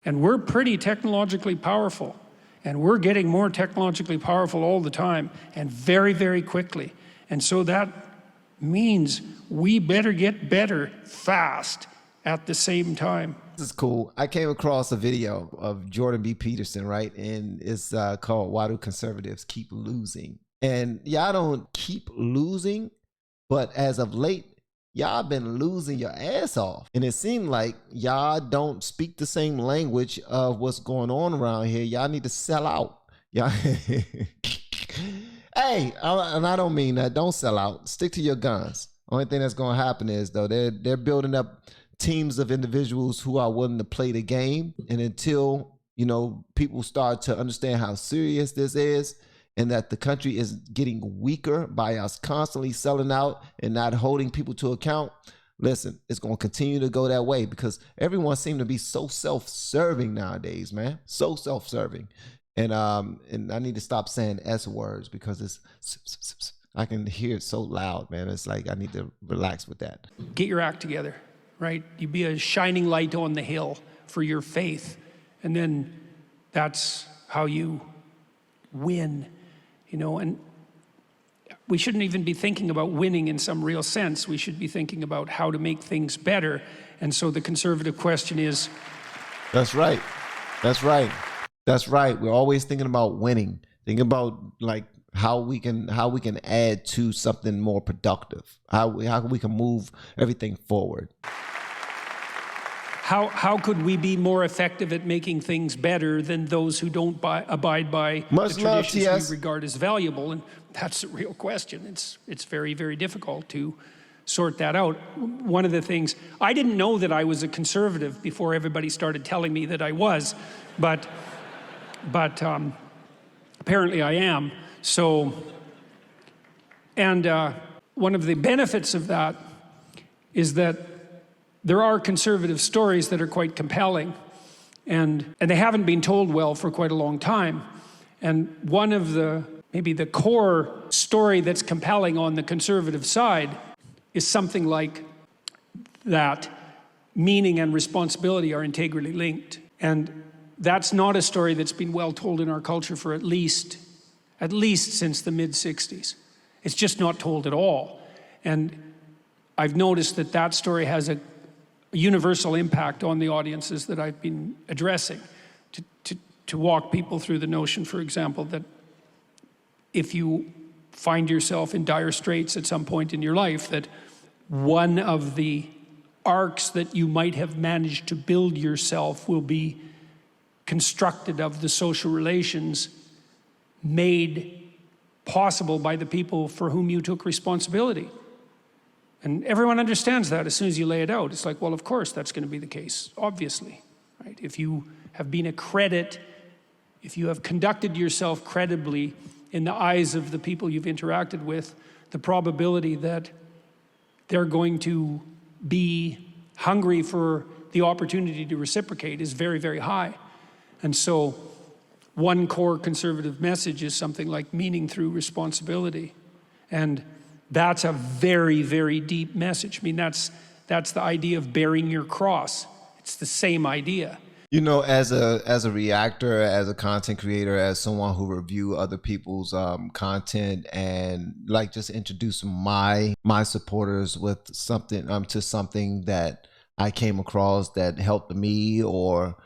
And we're pretty technologically powerful. And we're getting more technologically powerful all the time, and very, very quickly. And so that means we better get better fast at the same time. This is cool. I came across a video of Jordan B. Peterson, right? And it's called Why Do Conservatives Keep Losing? And y'all don't keep losing, but as of late, y'all been losing your ass off. And it seemed like y'all don't speak the same language of what's going on around here. Y'all need to sell out. Y'all hey, and I don't mean that. Don't sell out. Stick to your guns. Only thing that's going to happen is, though, they're building up teams of individuals who are willing to play the game. And until, you know, people start to understand how serious this is, and that the country is getting weaker by us constantly selling out and not holding people to account, listen, it's going to continue to go that way, because everyone seems to be so self-serving nowadays, man. So self-serving. And I need to stop saying S words, because it's, I can hear it so loud, man. It's like I need to relax with that. Get your act together, right? You be a shining light on the hill for your faith. And then that's how you win. You know, and we shouldn't even be thinking about winning in some real sense. We should be thinking about how to make things better. And so the conservative question is... That's right. That's right. That's right. We're always thinking about winning. Thinking about like how we can add to something more productive. How we can move everything forward. How could we be more effective at making things better than those who don't abide by the traditions we regard as valuable? And that's the real question. It's very, very difficult to sort that out. One of the things, I didn't know that I was a conservative before everybody started telling me that I was, but apparently I am. So, and one of the benefits of that is that there are conservative stories that are quite compelling, and they haven't been told well for quite a long time. And one of maybe the core story that's compelling on the conservative side is something like that meaning and responsibility are integrally linked. And that's not a story that's been well told in our culture for at least since the mid-60s. It's just not told at all. And I've noticed that story has a universal impact on the audiences that I've been addressing, to walk people through the notion, for example, that if you find yourself in dire straits at some point in your life, that one of the arcs that you might have managed to build yourself will be constructed of the social relations made possible by the people for whom you took responsibility. And everyone understands that as soon as you lay it out. It's like, well, of course, that's going to be the case, obviously, right? If you have been a credit, if you have conducted yourself credibly in the eyes of the people you've interacted with, the probability that they're going to be hungry for the opportunity to reciprocate is very, very high. And so one core conservative message is something like meaning through responsibility. And that's a very, very deep message. I mean, that's the idea of bearing your cross. It's the same idea. You know, as a reactor, as a content creator, as someone who review other people's content, and like just introduce my supporters with something to something that I came across that helped me, or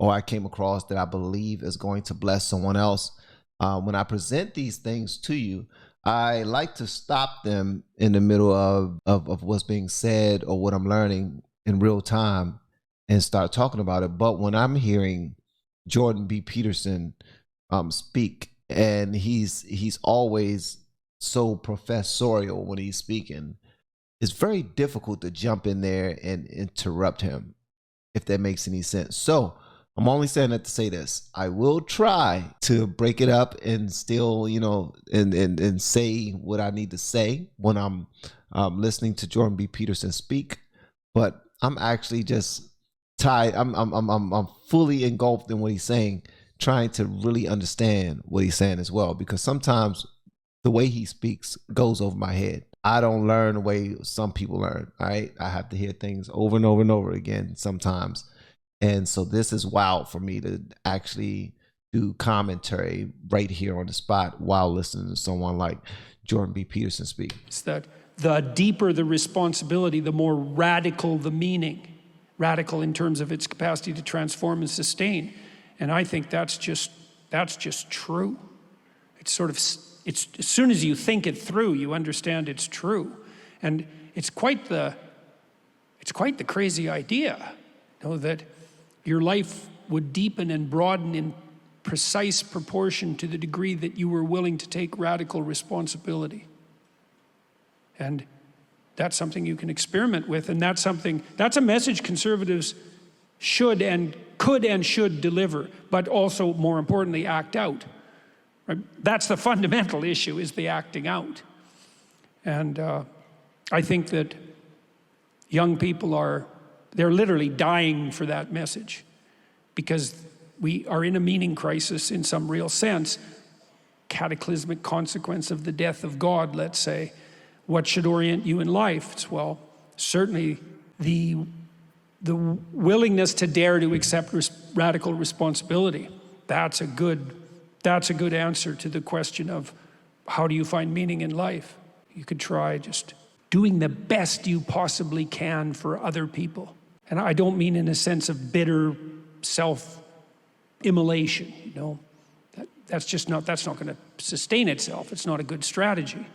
I came across that I believe is going to bless someone else. When I present these things to you, I like to stop them in the middle of what's being said or what I'm learning in real time and start talking about it. But when I'm hearing Jordan B. Peterson speak, and he's always so professorial when he's speaking, it's very difficult to jump in there and interrupt him, if that makes any sense. So I'm only saying that to say this. I will try to break it up and still, you know, and say what I need to say when I'm listening to Jordan B. Peterson speak. But I'm actually just tied. I'm fully engulfed in what he's saying, trying to really understand what he's saying as well. Because sometimes the way he speaks goes over my head. I don't learn the way some people learn. All right, I have to hear things over and over and over again sometimes. And so this is wild for me to actually do commentary right here on the spot while listening to someone like Jordan B. Peterson speak. It's that the deeper the responsibility, the more radical the meaning. Radical in terms of its capacity to transform and sustain. And I think that's just true. It's sort of, it's as soon as you think it through, you understand it's true. And it's quite the crazy idea, you know, that your life would deepen and broaden in precise proportion to the degree that you were willing to take radical responsibility. And that's something you can experiment with, and that's a message conservatives should and could and should deliver, but also, more importantly, act out. Right? That's the fundamental issue, is the acting out. And I think that young people they're literally dying for that message, because we are in a meaning crisis in some real sense, cataclysmic consequence of the death of God, let's say. What should orient you in life? It's, well, certainly the willingness to dare to accept radical responsibility. That's a good answer to the question of how do you find meaning in life. You could try just doing the best you possibly can for other people. And I don't mean in a sense of bitter self-immolation, you know. That's not going to sustain itself. It's not a good strategy.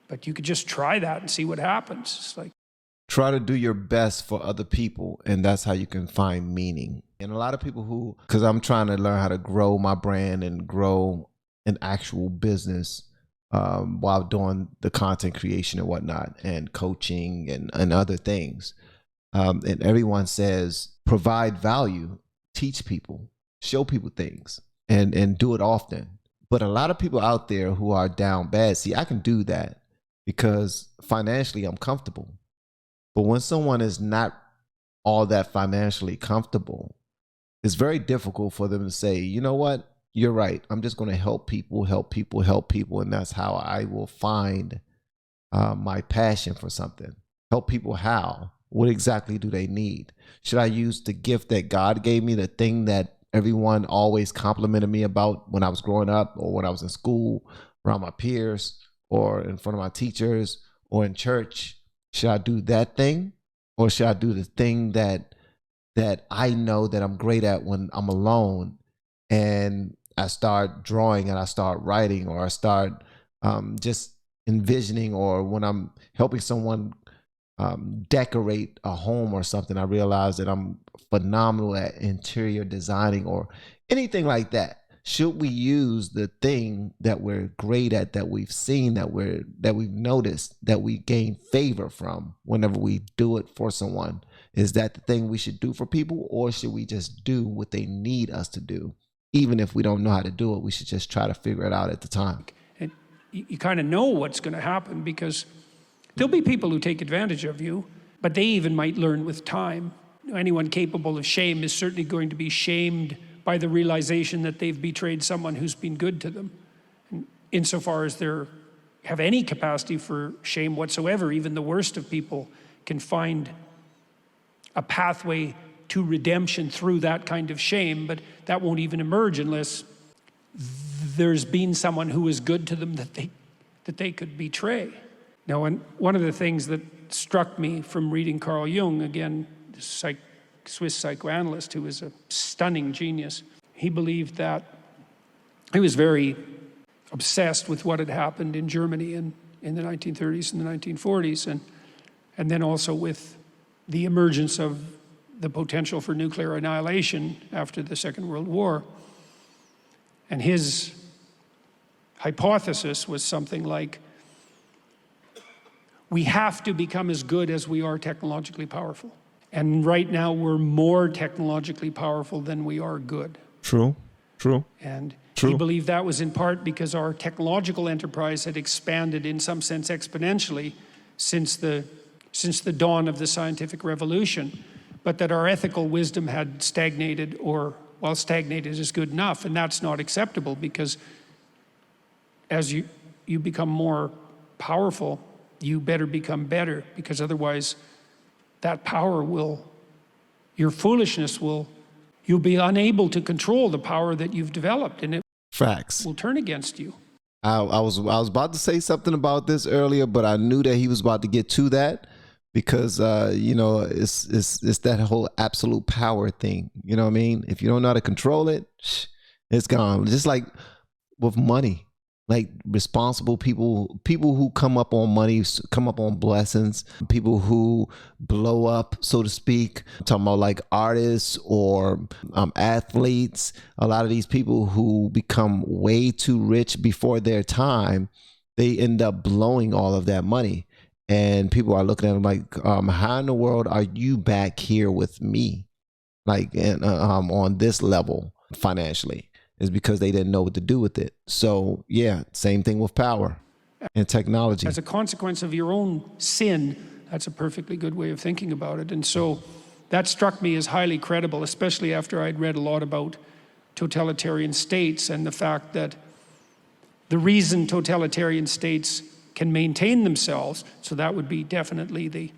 But you could just try that and see what happens. It's like, try to do your best for other people, and that's how you can find meaning. And a lot of people because I'm trying to learn how to grow my brand and grow an actual business while doing the content creation and whatnot, and coaching and other things. And everyone says, provide value, teach people, show people things, and do it often. But a lot of people out there who are down bad, see, I can do that because financially I'm comfortable. But when someone is not all that financially comfortable, it's very difficult for them to say, you know what, you're right. I'm just going to help people. And that's how I will find my passion for something. Help people how? What exactly do they need? Should I use the gift that God gave me, the thing that everyone always complimented me about when I was growing up, or when I was in school, around my peers, or in front of my teachers, or in church? Should I do that thing, or should I do the thing that I know that I'm great at when I'm alone, and I start drawing and I start writing, or I start just envisioning, or when I'm helping someone decorate a home or something, I realize that I'm phenomenal at interior designing or anything like that. Should we use the thing that we're great at, that we've seen, that we've noticed, that we gain favor from whenever we do it for someone? Is that the thing we should do for people, or should we just do what they need us to do? Even if we don't know how to do it, we should just try to figure it out at the time. And you kind of know what's going to happen, because there'll be people who take advantage of you, but they even might learn with time. Anyone capable of shame is certainly going to be shamed by the realization that they've betrayed someone who's been good to them. And insofar as they have any capacity for shame whatsoever, even the worst of people can find a pathway to redemption through that kind of shame, but that won't even emerge unless there's been someone who is good to them that they could betray. Now, and one of the things that struck me from reading Carl Jung, again, the Swiss psychoanalyst who is a stunning genius, he believed that he was very obsessed with what had happened in Germany in the 1930s and the 1940s, and then also with the emergence of the potential for nuclear annihilation after the Second World War. And his hypothesis was something like, we have to become as good as we are technologically powerful. And right now we're more technologically powerful than we are good. True. And he believed that was in part because our technological enterprise had expanded in some sense exponentially since the dawn of the scientific revolution, but that our ethical wisdom had stagnated, or, well, stagnated is good enough, and that's not acceptable, because as you become more powerful, you better become better, because otherwise that power will your foolishness you'll be unable to control the power that you've developed, and it Facts. will turn against you. I was about to say something about this earlier, but I knew that he was about to get to that because it's that whole absolute power thing. You know what I mean? If you don't know how to control it, it's gone. Just like with money, like responsible people who come up on money, come up on blessings, people who blow up, so to speak. I'm talking about like artists or athletes. A lot of these people who become way too rich before their time, they end up blowing all of that money. And people are looking at them like, how in the world are you back here with me? Like on this level financially. Is because they didn't know what to do with it. So yeah, same thing with power and technology. As a consequence of your own sin, that's a perfectly good way of thinking about it. And so that struck me as highly credible, especially after I'd read a lot about totalitarian states and the fact that the reason totalitarian states can maintain themselves, so that would be definitely the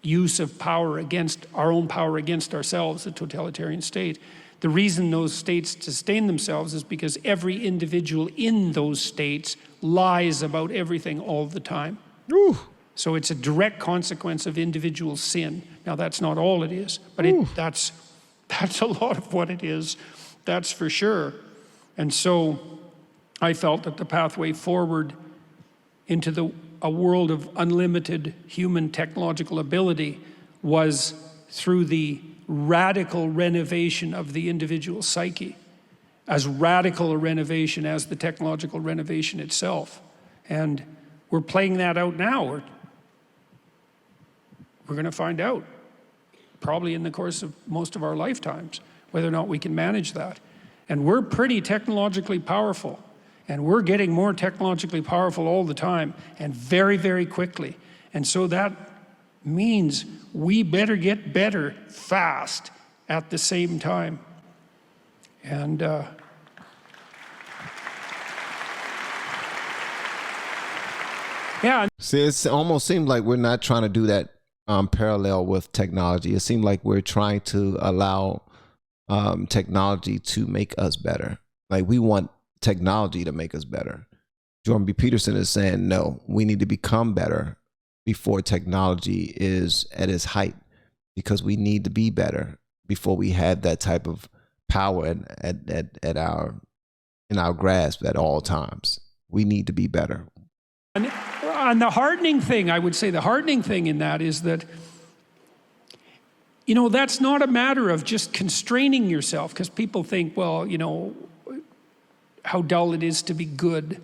use of power against our own power against ourselves, a totalitarian state. The reason those states sustain themselves is because every individual in those states lies about everything all the time. Ooh. So it's a direct consequence of individual sin. Now that's not all it is, but that's a lot of what it is, that's for sure. And so I felt that the pathway forward into a world of unlimited human technological ability was through the radical renovation of the individual psyche, as radical a renovation as the technological renovation itself. And we're playing that out now. We're going to find out, probably in the course of most of our lifetimes, whether or not we can manage that. And we're pretty technologically powerful, and we're getting more technologically powerful all the time, and very, very quickly. And so that means we better get better fast at the same time. And yeah. See, it almost seemed like we're not trying to do that parallel with technology. It seemed like we're trying to allow technology to make us better. Like we want technology to make us better. Jordan B. Peterson is saying, no, we need to become better before technology is at its height, because we need to be better before we have that type of power in our grasp at all times. We need to be better. And the hardening thing, I would say the hardening thing in that is that, that's not a matter of just constraining yourself, because people think, well, how dull it is to be good.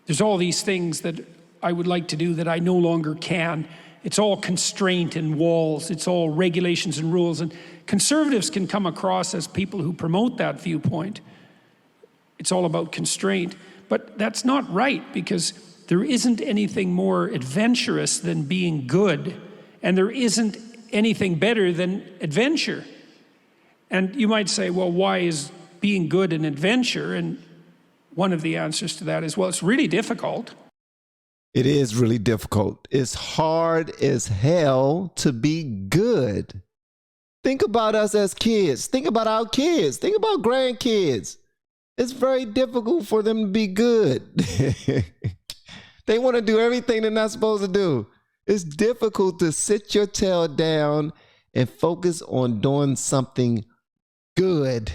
There's all these things that I would like to do that I no longer can. It's all constraint and walls. It's all regulations and rules. And conservatives can come across as people who promote that viewpoint. It's all about constraint. But that's not right, because there isn't anything more adventurous than being good, and there isn't anything better than adventure. And you might say, well, why is being good an adventure? And one of the answers to that is, well, it's really difficult. It is really difficult. It's hard as hell to be good. Think about us as kids. Think about our kids. Think about grandkids. It's very difficult for them to be good. They want to do everything they're not supposed to do. It's difficult to sit your tail down and focus on doing something good.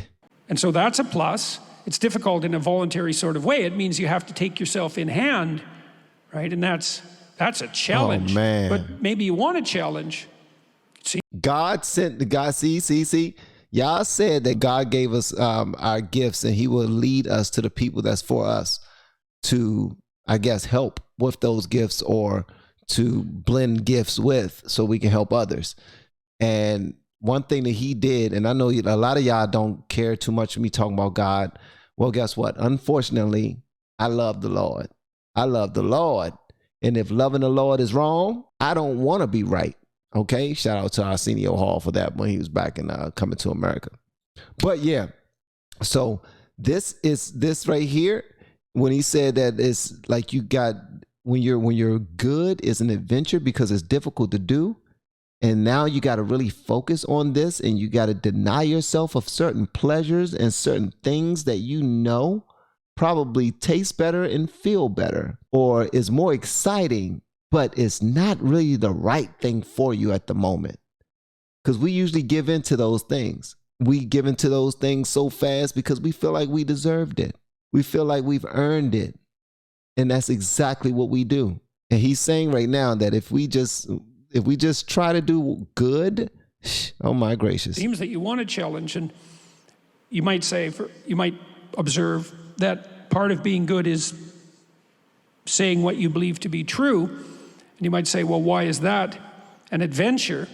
And so that's a plus. It's difficult in a voluntary sort of way. It means you have to take yourself in hand, right? And that's a challenge. Oh, man. But maybe you want a challenge. See? God sent the God. See. Y'all said that God gave us our gifts, and he will lead us to the people that's for us to, I guess, help with those gifts, or to blend gifts with, so we can help others. And one thing that he did, and I know a lot of y'all don't care too much for me talking about God. Well, guess what? Unfortunately, I love the Lord. I love the Lord. And if loving the Lord is wrong, I don't want to be right. Okay? Shout out to Arsenio Hall for that when he was back in Coming to America. But yeah, so this right here, when he said that it's like you got, when you're good is an adventure because it's difficult to do. And now you got to really focus on this, and you got to deny yourself of certain pleasures and certain things that you know probably taste better and feel better or is more exciting, but it's not really the right thing for you at the moment. Because we usually give in to those things. We give into those things so fast because we feel like we deserved it. We feel like we've earned it. And that's exactly what we do. And he's saying right now that if we just try to do good, oh my gracious. It seems that you want to challenge, and you might say, you might observe that part of being good is saying what you believe to be true. And you might say, well, why is that an adventure?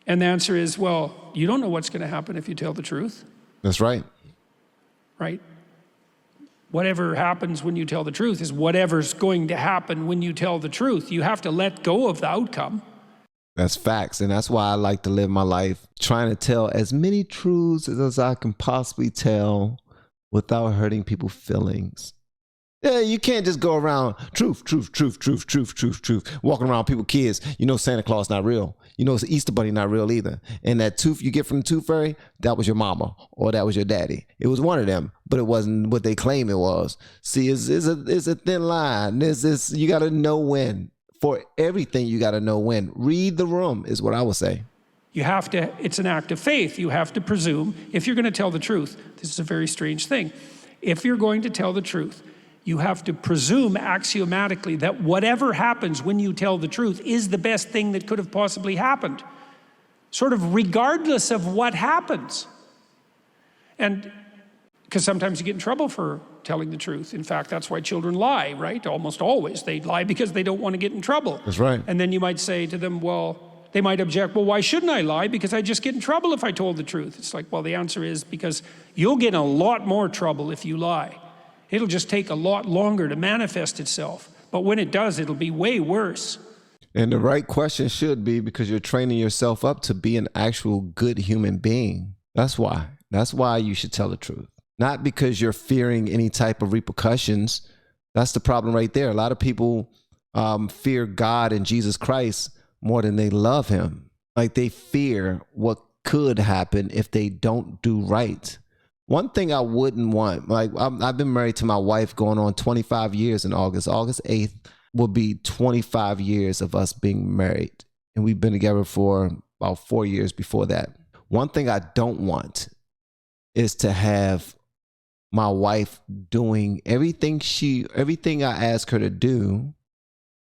And the answer is, well, you don't know what's going to happen if you tell the truth. That's right. Right? Whatever happens when you tell the truth is whatever's going to happen when you tell the truth. You have to let go of the outcome. That's facts. And that's why I like to live my life trying to tell as many truths as I can possibly tell without hurting people's feelings. Yeah, you can't just go around truth, walking around people's kids. You know Santa Claus not real. You know it's the Easter Bunny not real either. And that tooth you get from the tooth fairy, that was your mama or that was your daddy. It was one of them, but it wasn't what they claim it was. See, it's a thin line. You got to know when. For everything, you got to know when. Read the room is what I would say. You have to, it's an act of faith. You have to presume, if you're going to tell the truth, this is a very strange thing. If you're going to tell the truth, you have to presume axiomatically that whatever happens when you tell the truth is the best thing that could have possibly happened, sort of regardless of what happens. And because sometimes you get in trouble for telling the truth. In fact, that's why children lie, right? Almost always. They lie because they don't want to get in trouble. That's right. And then you might say to them, well, they might object, well, why shouldn't I lie? Because I just get in trouble if I told the truth. It's like, well, the answer is because you'll get in a lot more trouble if you lie. It'll just take a lot longer to manifest itself. But when it does, it'll be way worse. And the right question should be because you're training yourself up to be an actual good human being. That's why. That's why you should tell the truth. Not because you're fearing any type of repercussions. That's the problem right there. A lot of people fear God and Jesus Christ more than they love him. Like they fear what could happen if they don't do right. One thing I wouldn't want, like I've been married to my wife going on 25 years in August. August 8th will be 25 years of us being married. And we've been together for about 4 years before that. One thing I don't want is to have my wife doing everything I ask her to do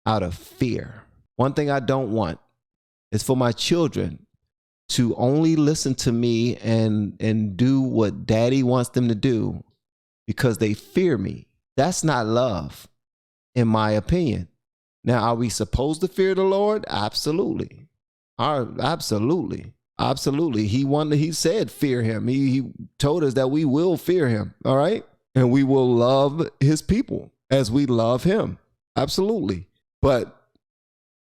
out of fear. One thing I don't want is for my children to only listen to me and do what daddy wants them to do because they fear me. That's not love, in my opinion. Now, are we supposed to fear the Lord? Absolutely. Absolutely. Absolutely. He said fear him. He told us that we will fear him. All right. And we will love his people as we love him. Absolutely. But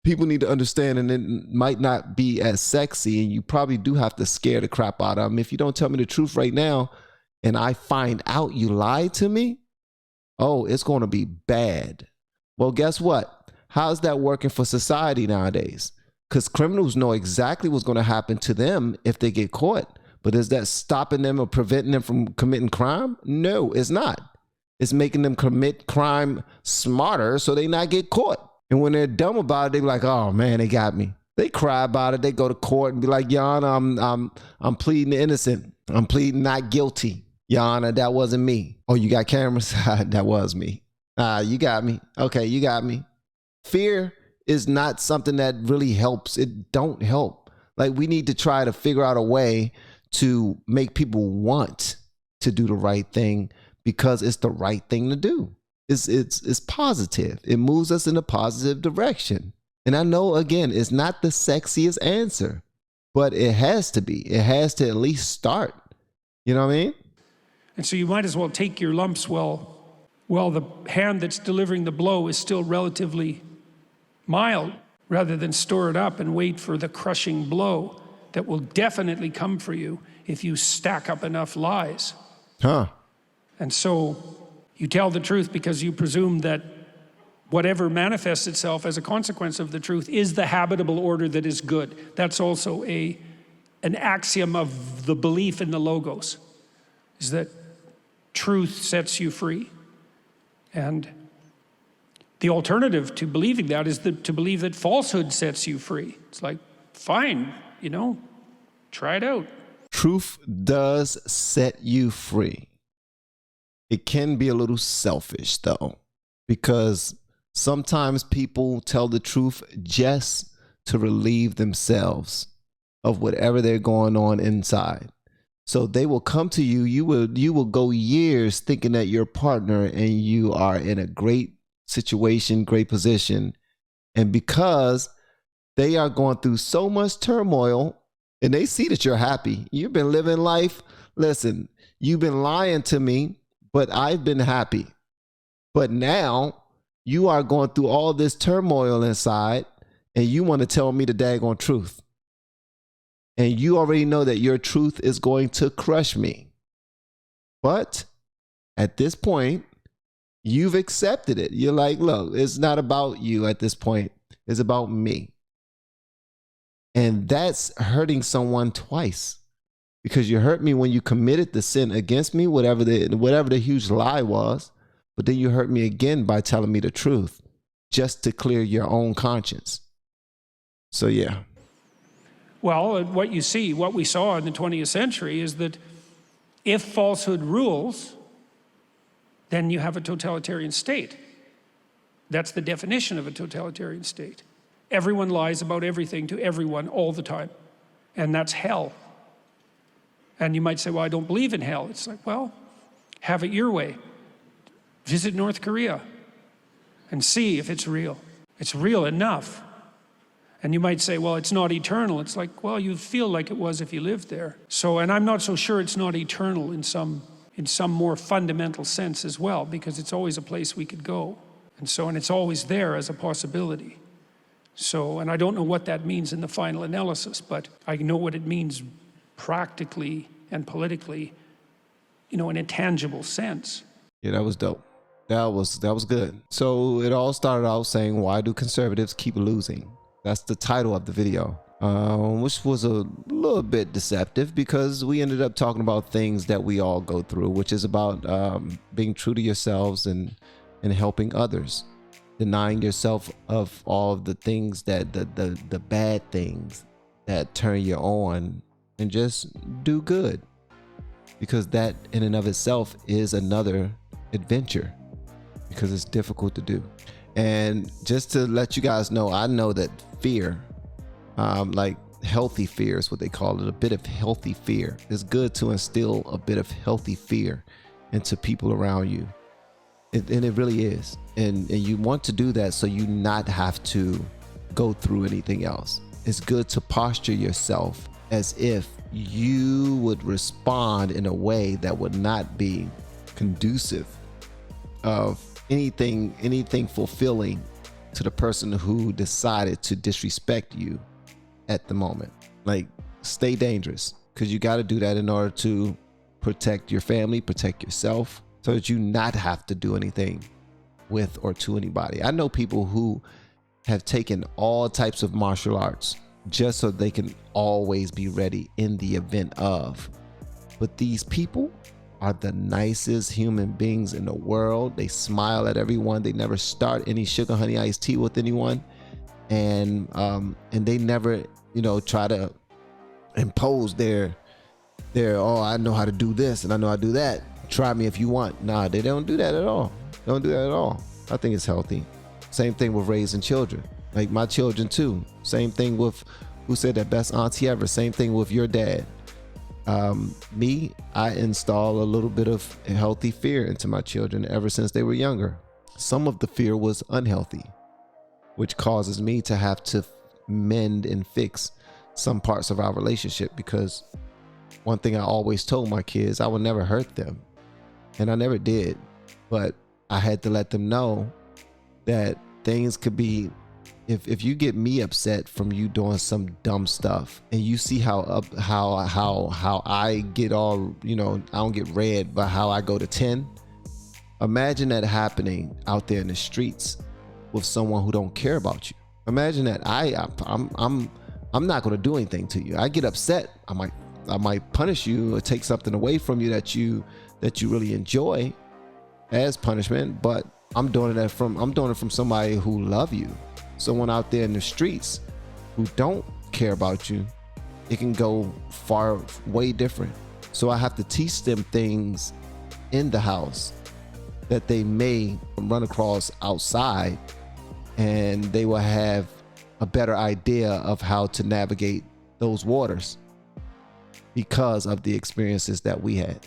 people need to understand, and it might not be as sexy, and you probably do have to scare the crap out of them. If you don't tell me the truth right now and I find out you lied to me, oh, it's going to be bad. Well, guess what? How's that working for society nowadays? Because criminals know exactly what's going to happen to them if they get caught. But is that stopping them or preventing them from committing crime? No, it's not. It's making them commit crime smarter so they not get caught. And when they're dumb about it, they be like, oh man, they got me. They cry about it. They go to court and be like, Your Honor, I'm pleading innocent. I'm pleading not guilty. Your Honor, that wasn't me. Oh, you got cameras? That was me. You got me. Okay, you got me. Fear is not something that really helps. It don't help. Like we need to try to figure out a way to make people want to do the right thing because it's the right thing to do. It's positive. It moves us in a positive direction. And I know, again, it's not the sexiest answer, but it has to be. It has to at least start. You know what I mean? And so you might as well take your lumps while the hand that's delivering the blow is still relatively mild, rather than store it up and wait for the crushing blow that will definitely come for you if you stack up enough lies. Huh. And so you tell the truth because you presume that whatever manifests itself as a consequence of the truth is the habitable order that is good. That's also an axiom of the belief in the Logos, is that truth sets you free. And the alternative to believing that is to believe that falsehood sets you free. It's like, fine, you know, try it out. Truth does set you free. It can be a little selfish though, because sometimes people tell the truth just to relieve themselves of whatever they're going on inside. So they will come to you, you will go years thinking that you're a partner and you are in a great situation, great position. And because they are going through so much turmoil and they see that you're happy, you've been living life. Listen, you've been lying to me, but I've been happy. But now you are going through all this turmoil inside and you want to tell me the daggone truth. And you already know that your truth is going to crush me. But at this point, you've accepted it. You're like, look, it's not about you at this point. It's about me. And that's hurting someone twice. Because you hurt me when you committed the sin against me, whatever the huge lie was. But then you hurt me again by telling me the truth, just to clear your own conscience. So yeah. Well, what we saw in the 20th century is that if falsehood rules, then you have a totalitarian state. That's the definition of a totalitarian state. Everyone lies about everything to everyone all the time. And that's hell. And you might say, well, I don't believe in hell. It's like, well, have it your way. Visit North Korea and see if it's real. It's real enough. And you might say, well, it's not eternal. It's like, well, you feel like it was if you lived there. So, and I'm not so sure it's not eternal in some more fundamental sense as well, because it's always a place we could go. And it's always there as a possibility. So, and I don't know what that means in the final analysis, but I know what it means practically and politically, you know, in a tangible sense. Yeah, that was dope. That was good. So it all started out saying, why do conservatives keep losing? That's the title of the video, which was a little bit deceptive because we ended up talking about things that we all go through, which is about being true to yourselves and helping others, denying yourself of all of the things that the bad things that turn you on, and just do good, because that in and of itself is another adventure, because it's difficult to do. And just to let you guys know, I know that fear, like healthy fear is what they call it, a bit of healthy fear. It's good to instill a bit of healthy fear into people around you. And it really is. And you want to do that so you not have to go through anything else. It's good to posture yourself as if you would respond in a way that would not be conducive of anything fulfilling to the person who decided to disrespect you at the moment. Like, stay dangerous, because you got to do that in order to protect your family, protect yourself, so that you not have to do anything with or to anybody. I know people who have taken all types of martial arts just so they can always be ready in the event of. But these people are the nicest human beings in the world. They smile at everyone. They never start any sugar honey iced tea with anyone, and they never, you know, try to impose their oh, I know how to do this and I know how to do that. Try me if you want. Nah, they don't do that at all. Don't do that at all. I think it's healthy. Same thing with raising children. Like my children too. Same thing with, who said that, best auntie ever. Same thing with your dad. I install a little bit of healthy fear into my children ever since they were younger. Some of the fear was unhealthy, which causes me to have to mend and fix some parts of our relationship, because one thing I always told my kids, I would never hurt them, and I never did, but I had to let them know that things could be, if you get me upset from you doing some dumb stuff, and you see how I get all, you know, I don't get red, but how I go to 10. Imagine that happening out there in the streets, with someone who don't care about you. Imagine that. I'm not going to do anything to you. I get upset. I might punish you or take something away from you that you really enjoy as punishment, but I'm doing it from somebody who love you. Someone out there in the streets who don't care about you. It can go far, way different. So I have to teach them things in the house that they may run across outside, and they will have a better idea of how to navigate those waters because of the experiences that we had.